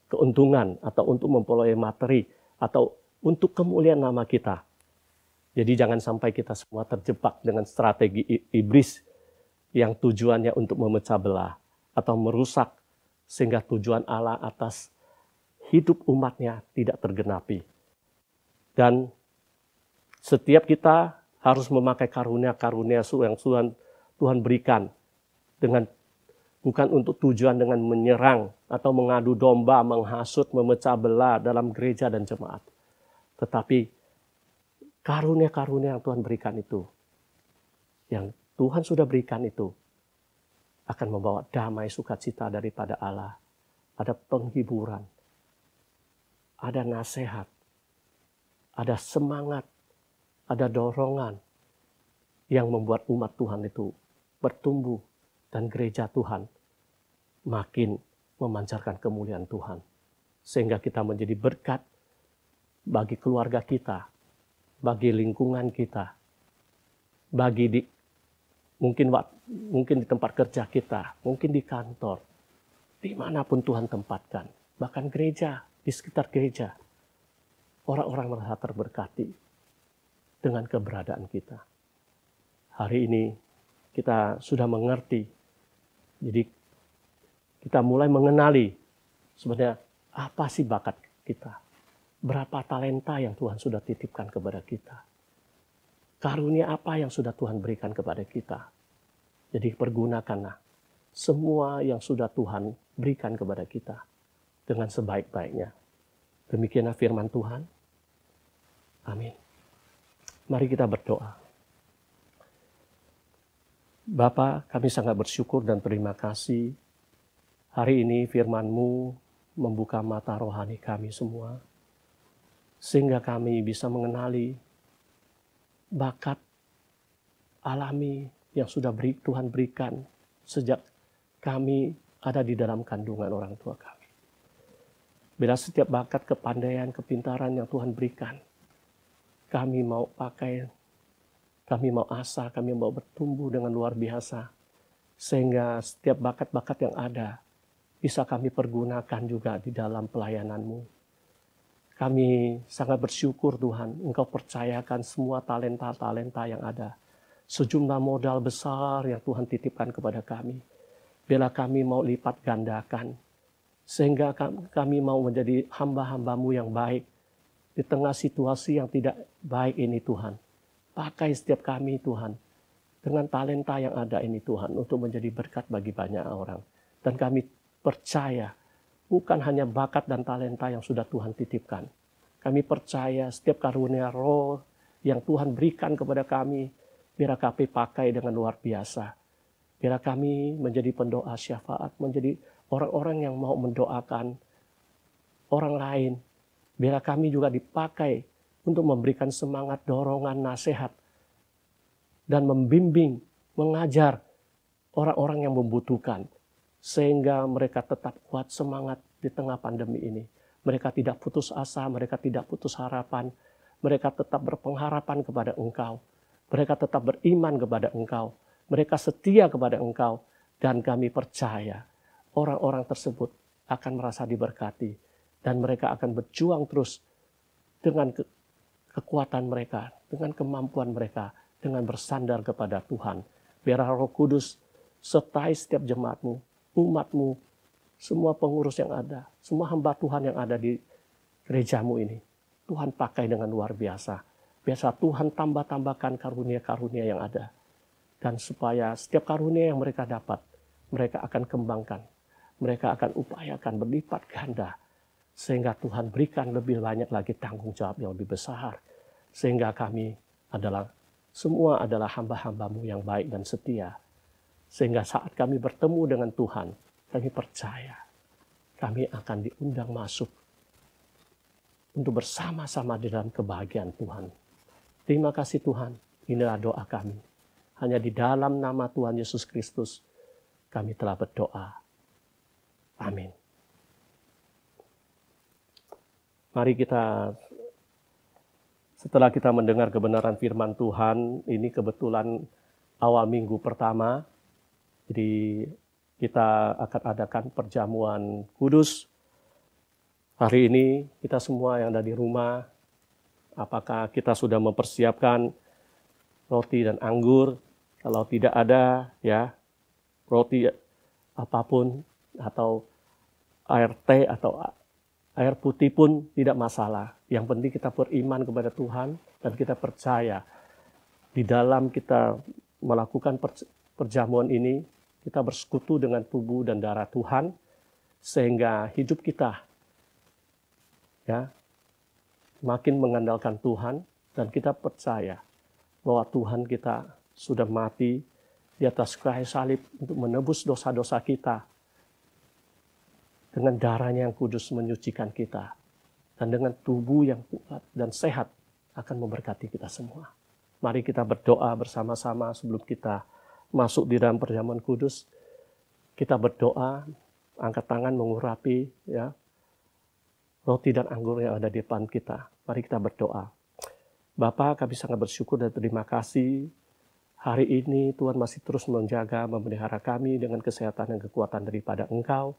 keuntungan, atau untuk memperoleh materi, atau untuk kemuliaan nama kita. Jadi jangan sampai kita semua terjebak dengan strategi iblis yang tujuannya untuk memecah belah atau merusak, sehingga tujuan Allah atas hidup umatnya tidak tergenapi. Dan setiap kita harus memakai karunia-karunia yang Tuhan berikan, dengan bukan untuk tujuan dengan menyerang atau mengadu domba, menghasut, memecah belah dalam gereja dan jemaat. Tetapi karunia-karunia yang Tuhan berikan itu, yang Tuhan sudah berikan itu, akan membawa damai sukacita daripada Allah. Ada penghiburan, ada nasihat, ada semangat, ada dorongan yang membuat umat Tuhan itu bertumbuh dan gereja Tuhan makin memancarkan kemuliaan Tuhan. Sehingga kita menjadi berkat bagi keluarga kita, bagi lingkungan kita, bagi mungkin di tempat kerja kita, mungkin di kantor, dimanapun Tuhan tempatkan, bahkan gereja, di sekitar gereja, orang-orang merasa terberkati dengan keberadaan kita. Hari ini kita sudah mengerti, jadi kita mulai mengenali sebenarnya apa sih bakat kita, berapa talenta yang Tuhan sudah titipkan kepada kita, karunia apa yang sudah Tuhan berikan kepada kita. Jadi pergunakanlah semua yang sudah Tuhan berikan kepada kita dengan sebaik-baiknya. Demikianlah firman Tuhan. Amin. Mari kita berdoa. Bapa, kami sangat bersyukur dan terima kasih. Hari ini firman-Mu membuka mata rohani kami semua, sehingga kami bisa mengenali bakat alami yang sudah Tuhan berikan sejak kami ada di dalam kandungan orang tua kami. Bila setiap bakat, kepandaian, kepintaran yang Tuhan berikan, kami mau pakai, kami mau asah, kami mau bertumbuh dengan luar biasa. Sehingga setiap bakat-bakat yang ada, bisa kami pergunakan juga di dalam pelayanan-Mu. Kami sangat bersyukur Tuhan, Engkau percayakan semua talenta-talenta yang ada. Sejumlah modal besar yang Tuhan titipkan kepada kami. Bila kami mau lipat gandakan, sehingga kami mau menjadi hamba-hamba-Mu yang baik di tengah situasi yang tidak baik ini Tuhan. Pakai setiap kami Tuhan dengan talenta yang ada ini Tuhan untuk menjadi berkat bagi banyak orang. Dan kami percaya bukan hanya bakat dan talenta yang sudah Tuhan titipkan. Kami percaya setiap karunia roh yang Tuhan berikan kepada kami, biar kami pakai dengan luar biasa. Biar kami menjadi pendoa syafaat, menjadi orang-orang yang mau mendoakan orang lain. Biar kami juga dipakai untuk memberikan semangat, dorongan, nasihat, dan membimbing, mengajar orang-orang yang membutuhkan. Sehingga mereka tetap kuat semangat di tengah pandemi ini. Mereka tidak putus asa, mereka tidak putus harapan. Mereka tetap berpengharapan kepada Engkau. Mereka tetap beriman kepada Engkau. Mereka setia kepada Engkau. Dan kami percaya orang-orang tersebut akan merasa diberkati. Dan mereka akan berjuang terus dengan kekuatan mereka, dengan kemampuan mereka, dengan bersandar kepada Tuhan. Biar Roh Kudus sertai setiap jemaatmu, umatmu, semua pengurus yang ada, semua hamba Tuhan yang ada di gerejamu ini. Tuhan pakai dengan luar biasa. Biasa Tuhan tambah-tambahkan karunia-karunia yang ada. Dan supaya setiap karunia yang mereka dapat, mereka akan kembangkan. Mereka akan upayakan berlipat ganda. Sehingga Tuhan berikan lebih banyak lagi tanggung jawab yang lebih besar. Sehingga kami semua adalah hamba-hambamu yang baik dan setia. Sehingga saat kami bertemu dengan Tuhan, kami percaya kami akan diundang masuk untuk bersama-sama di dalam kebahagiaan Tuhan. Terima kasih Tuhan, inilah doa kami. Hanya di dalam nama Tuhan Yesus Kristus kami telah berdoa. Amin. Mari kita, setelah kita mendengar kebenaran firman Tuhan, ini kebetulan awal minggu pertama, jadi kita akan adakan perjamuan kudus. Hari ini kita semua yang ada di rumah, apakah kita sudah mempersiapkan roti dan anggur? Kalau tidak ada, ya roti apapun atau air teh atau air putih pun tidak masalah. Yang penting kita beriman kepada Tuhan dan kita percaya di dalam kita melakukan perjamuan ini, kita bersekutu dengan tubuh dan darah Tuhan, sehingga hidup kita ya makin mengandalkan Tuhan, dan kita percaya bahwa Tuhan kita sudah mati di atas kayu salib untuk menebus dosa-dosa kita. Dengan darahnya yang kudus menyucikan kita. Dan dengan tubuh yang kuat dan sehat akan memberkati kita semua. Mari kita berdoa bersama-sama sebelum kita masuk di dalam perjamuan kudus. Kita berdoa, angkat tangan mengurapi ya roti dan anggur yang ada di depan kita. Mari kita berdoa. Bapa, kami sangat bersyukur dan terima kasih. Hari ini Tuhan masih terus menjaga, memelihara kami dengan kesehatan dan kekuatan daripada Engkau.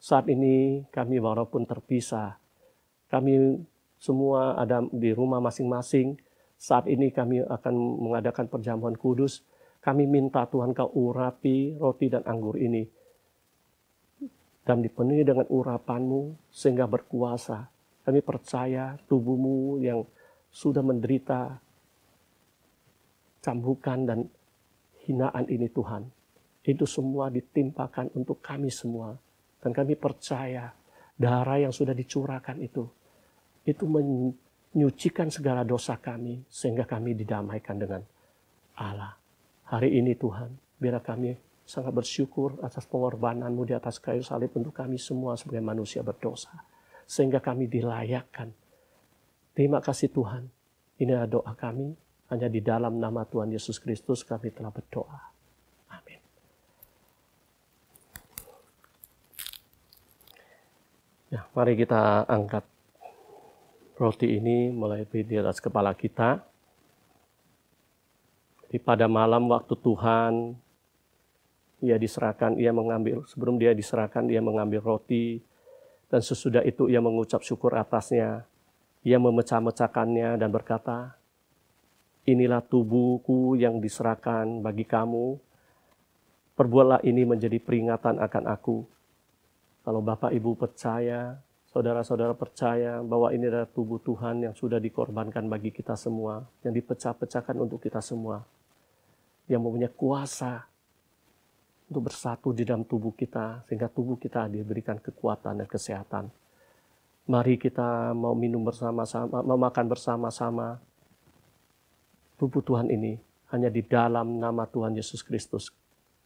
Saat ini kami walaupun terpisah, kami semua ada di rumah masing-masing. Saat ini kami akan mengadakan perjamuan kudus. Kami minta Tuhan Kau urapi roti dan anggur ini. Dan dipenuhi dengan urapan-Mu sehingga berkuasa. Kami percaya tubuh-Mu yang sudah menderita cambukan dan hinaan ini Tuhan. Itu semua ditimpakan untuk kami semua. Dan kami percaya darah yang sudah dicurahkan itu menyucikan segala dosa kami sehingga kami didamaikan dengan Allah. Hari ini Tuhan, biar kami sangat bersyukur atas pengorbanan-Mu di atas kayu salib untuk kami semua sebagai manusia berdosa. Sehingga kami dilayakkan. Terima kasih Tuhan. Inilah doa kami. Hanya di dalam nama Tuhan Yesus Kristus kami telah berdoa. Amin. Ya, mari kita angkat roti ini mulai di atas kepala kita. Pada malam waktu Tuhan, sebelum dia diserahkan, dia mengambil roti, dan sesudah itu ia mengucap syukur atasnya. Ia memecah-mecahkannya dan berkata, inilah tubuhku yang diserahkan bagi kamu, perbuatlah ini menjadi peringatan akan aku. Kalau Bapak Ibu percaya, saudara-saudara percaya bahwa ini adalah tubuh Tuhan yang sudah dikorbankan bagi kita semua, yang dipecah-pecahkan untuk kita semua, yang mempunyai kuasa untuk bersatu di dalam tubuh kita, sehingga tubuh kita diberikan kekuatan dan kesehatan. Mari kita mau minum bersama-sama, mau makan bersama-sama. Tubuh Tuhan ini hanya di dalam nama Tuhan Yesus Kristus.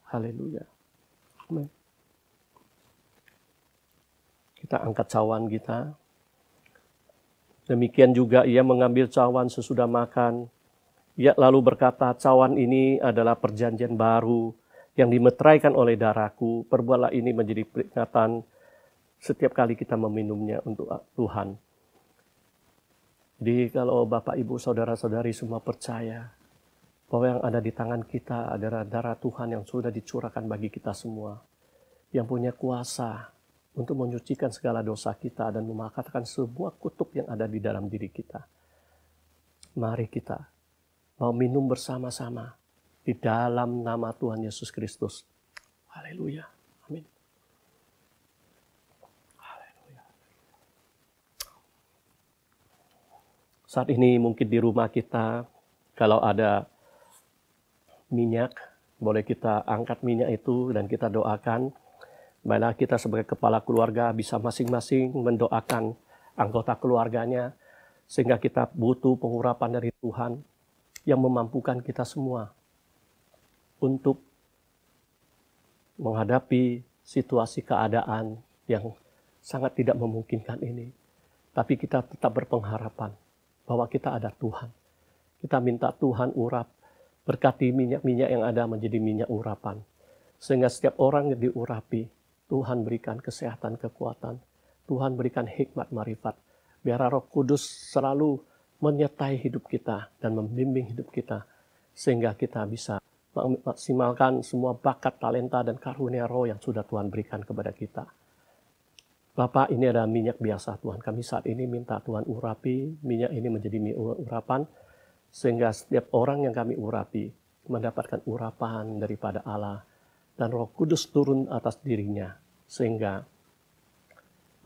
Haleluya. Amin. Kita angkat cawan kita. Demikian juga ia mengambil cawan sesudah makan. Ia lalu berkata, cawan ini adalah perjanjian baru yang dimeteraikan oleh darahku. Perbuatlah ini menjadi peringatan setiap kali kita meminumnya untuk Tuhan. Jadi kalau Bapak, Ibu, Saudara-saudari semua percaya bahwa yang ada di tangan kita adalah darah Tuhan yang sudah dicurahkan bagi kita semua. Yang punya kuasa untuk menyucikan segala dosa kita dan mematahkan semua kutuk yang ada di dalam diri kita. Mari kita mau minum bersama-sama di dalam nama Tuhan Yesus Kristus. Haleluya. Amin. Haleluya. Saat ini mungkin di rumah kita, kalau ada minyak, boleh kita angkat minyak itu dan kita doakan. Baiklah, kita sebagai kepala keluarga bisa masing-masing mendoakan anggota keluarganya, sehingga kita butuh pengurapan dari Tuhan yang memampukan kita semua untuk menghadapi situasi keadaan yang sangat tidak memungkinkan ini. Tapi kita tetap berpengharapan bahwa kita ada Tuhan. Kita minta Tuhan urap, berkati minyak-minyak yang ada menjadi minyak urapan. Sehingga setiap orang yang diurapi, Tuhan berikan kesehatan, kekuatan. Tuhan berikan hikmat, marifat. Biar Roh Kudus selalu menyertai hidup kita dan membimbing hidup kita. Sehingga kita bisa memaksimalkan semua bakat, talenta, dan karunia roh yang sudah Tuhan berikan kepada kita. Bapak, ini adalah minyak biasa Tuhan. Kami saat ini minta Tuhan urapi, minyak ini menjadi minyak urapan. Sehingga setiap orang yang kami urapi mendapatkan urapan daripada Allah. Dan Roh Kudus turun atas dirinya, sehingga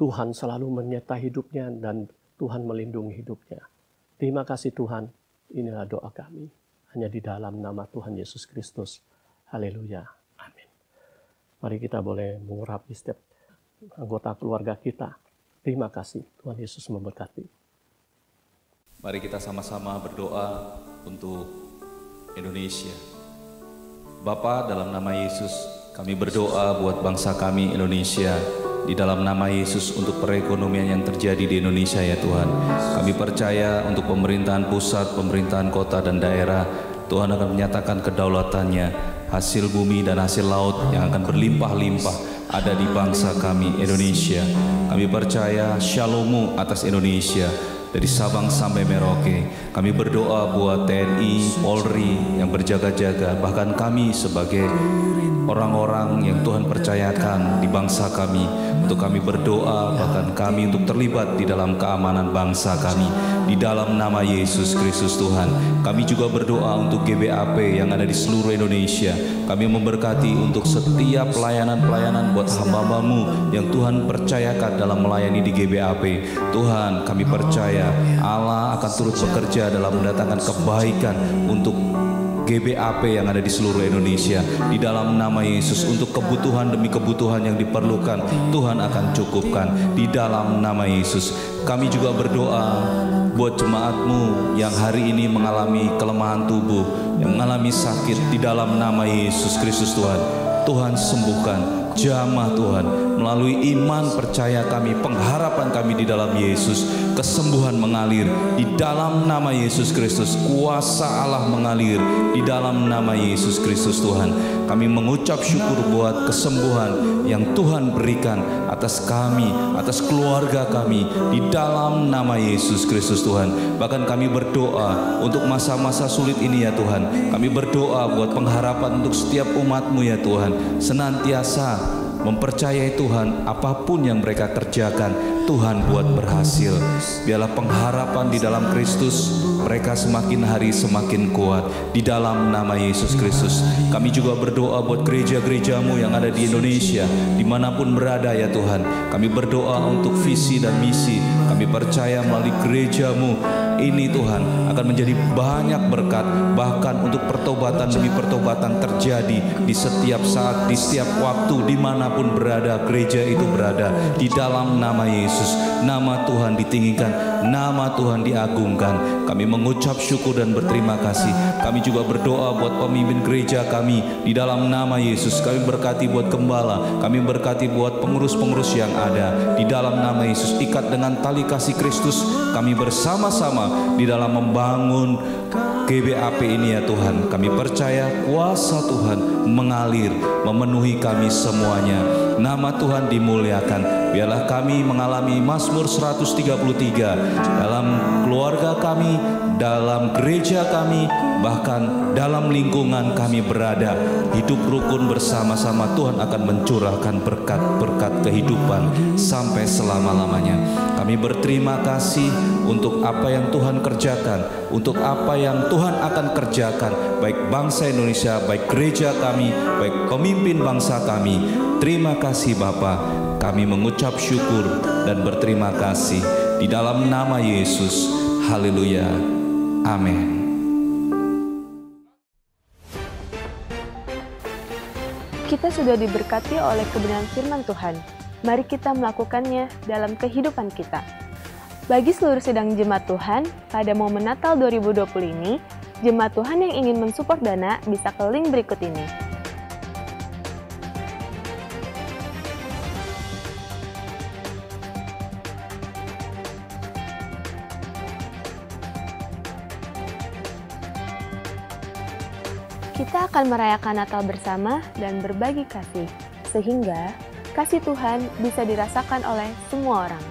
Tuhan selalu menyertai hidupnya dan Tuhan melindungi hidupnya. Terima kasih Tuhan, inilah doa kami. Hanya di dalam nama Tuhan Yesus Kristus. Haleluya. Amin. Mari kita boleh mengurapi setiap anggota keluarga kita. Terima kasih, Tuhan Yesus memberkati. Mari kita sama-sama berdoa untuk Indonesia. Bapa, dalam nama Yesus, kami berdoa buat bangsa kami Indonesia. Di dalam nama Yesus untuk perekonomian yang terjadi di Indonesia ya Tuhan. Kami percaya untuk pemerintahan pusat, pemerintahan kota dan daerah, Tuhan akan menyatakan kedaulatannya. Hasil bumi dan hasil laut yang akan berlimpah-limpah ada di bangsa kami Indonesia. Kami percaya Shalom-Mu atas Indonesia. Dari Sabang sampai Merauke, kami berdoa buat TNI, Polri yang berjaga-jaga, bahkan kami sebagai orang-orang yang Tuhan percayakan di bangsa kami, untuk kami berdoa, bahkan kami untuk terlibat di dalam keamanan bangsa kami, di dalam nama Yesus Kristus Tuhan. Kami juga berdoa untuk GBAP yang ada di seluruh Indonesia. Kami memberkati untuk setiap pelayanan-pelayanan buat hamba-Hamba-Mu yang Tuhan percayakan dalam melayani di GBAP. Tuhan, kami percaya Allah akan turut bekerja dalam mendatangkan kebaikan untuk GBAP yang ada di seluruh Indonesia. Di dalam nama Yesus, untuk kebutuhan demi kebutuhan yang diperlukan, Tuhan akan cukupkan. Di dalam nama Yesus, kami juga berdoa buat jemaat-Mu yang hari ini mengalami kelemahan tubuh, yang mengalami sakit. Di dalam nama Yesus Kristus Tuhan, Tuhan sembuhkan. Jamah Tuhan, melalui iman percaya kami, pengharapan kami di dalam Yesus, kesembuhan mengalir di dalam nama Yesus Kristus, kuasa Allah mengalir di dalam nama Yesus Kristus Tuhan. Kami mengucap syukur buat kesembuhan yang Tuhan berikan atas kami, atas keluarga kami di dalam nama Yesus Kristus Tuhan. Bahkan kami berdoa untuk masa-masa sulit ini ya Tuhan. Kami berdoa buat pengharapan untuk setiap umat-Mu ya Tuhan, senantiasa mempercayai Tuhan, apapun yang mereka kerjakan, Tuhan buat berhasil. Biarlah pengharapan di dalam Kristus mereka semakin hari semakin kuat di dalam nama Yesus Kristus. Kami juga berdoa buat gereja-gereja-Mu yang ada di Indonesia, dimanapun berada ya Tuhan. Kami berdoa untuk visi dan misi. Kami percaya melalui gereja-Mu ini Tuhan akan menjadi banyak berkat, bahkan untuk pertobatan demi pertobatan terjadi di setiap saat, di setiap waktu, dimanapun berada gereja itu berada. Di dalam nama Yesus, nama Tuhan ditinggikan, nama Tuhan diagungkan. Kami mengucap syukur dan berterima kasih. Kami juga berdoa buat pemimpin gereja kami di dalam nama Yesus. Kami berkati buat gembala, kami berkati buat pengurus-pengurus yang ada di dalam nama Yesus. Ikat dengan tali kasih Kristus, kami bersama-sama di dalam membangun GBAP ini ya Tuhan. Kami percaya kuasa Tuhan mengalir, memenuhi kami semuanya. Nama Tuhan dimuliakan. Biarlah kami mengalami Mazmur 133 dalam keluarga kami, dalam gereja kami, bahkan dalam lingkungan kami berada. Hidup rukun bersama-sama, Tuhan akan mencurahkan berkat-berkat kehidupan sampai selama-lamanya. Kami berterima kasih untuk apa yang Tuhan kerjakan, untuk apa yang Tuhan akan kerjakan, baik bangsa Indonesia, baik gereja kami, baik pemimpin bangsa kami. Terima kasih Bapa, kami mengucap syukur dan berterima kasih di dalam nama Yesus. Haleluya. Amin. Kita sudah diberkati oleh kebenaran firman Tuhan. Mari kita melakukannya dalam kehidupan kita. Bagi seluruh sidang jemaat Tuhan, pada momen Natal 2020 ini, jemaat Tuhan yang ingin mensupport dana bisa ke link berikut ini. Kita akan merayakan Natal bersama dan berbagi kasih, sehingga kasih Tuhan bisa dirasakan oleh semua orang.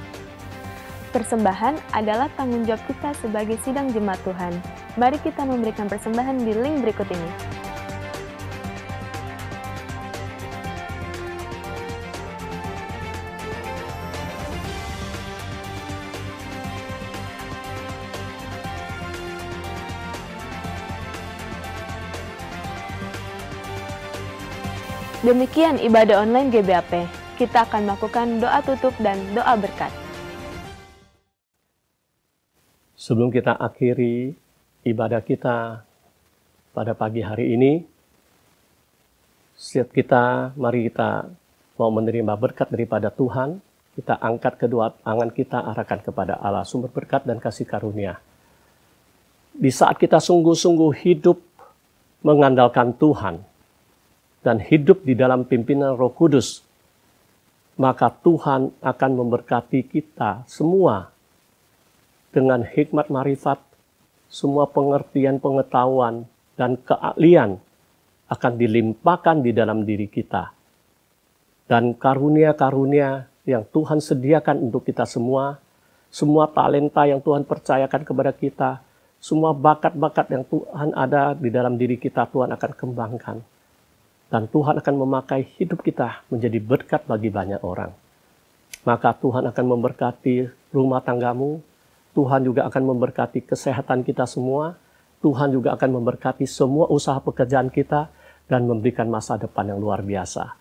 Persembahan adalah tanggung jawab kita sebagai sidang jemaat Tuhan. Mari kita memberikan persembahan di link berikut ini. Demikian ibadah online GBAP. Kita akan melakukan doa tutup dan doa berkat. Sebelum kita akhiri ibadah kita pada pagi hari ini, setiap kita, mari kita mau menerima berkat daripada Tuhan. Kita angkat kedua tangan kita, arahkan kepada Allah, sumber berkat dan kasih karunia. Di saat kita sungguh-sungguh hidup mengandalkan Tuhan, dan hidup di dalam pimpinan Roh Kudus, maka Tuhan akan memberkati kita semua dengan hikmat marifat, semua pengertian, pengetahuan, dan keahlian akan dilimpahkan di dalam diri kita. Dan karunia-karunia yang Tuhan sediakan untuk kita semua talenta yang Tuhan percayakan kepada kita, semua bakat-bakat yang Tuhan ada di dalam diri kita, Tuhan akan kembangkan. Dan Tuhan akan memakai hidup kita menjadi berkat bagi banyak orang. Maka Tuhan akan memberkati rumah tanggamu, Tuhan juga akan memberkati kesehatan kita semua, Tuhan juga akan memberkati semua usaha pekerjaan kita, dan memberikan masa depan yang luar biasa.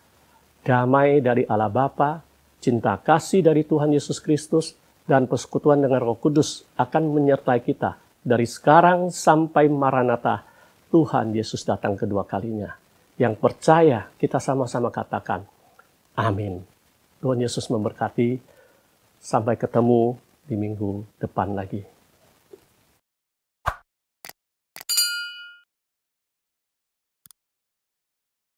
Damai dari Allah Bapa, cinta kasih dari Tuhan Yesus Kristus, dan persekutuan dengan Roh Kudus akan menyertai kita dari sekarang sampai Maranatha, Tuhan Yesus datang kedua kalinya. Yang percaya, kita sama-sama katakan, amin. Tuhan Yesus memberkati, sampai ketemu di minggu depan lagi.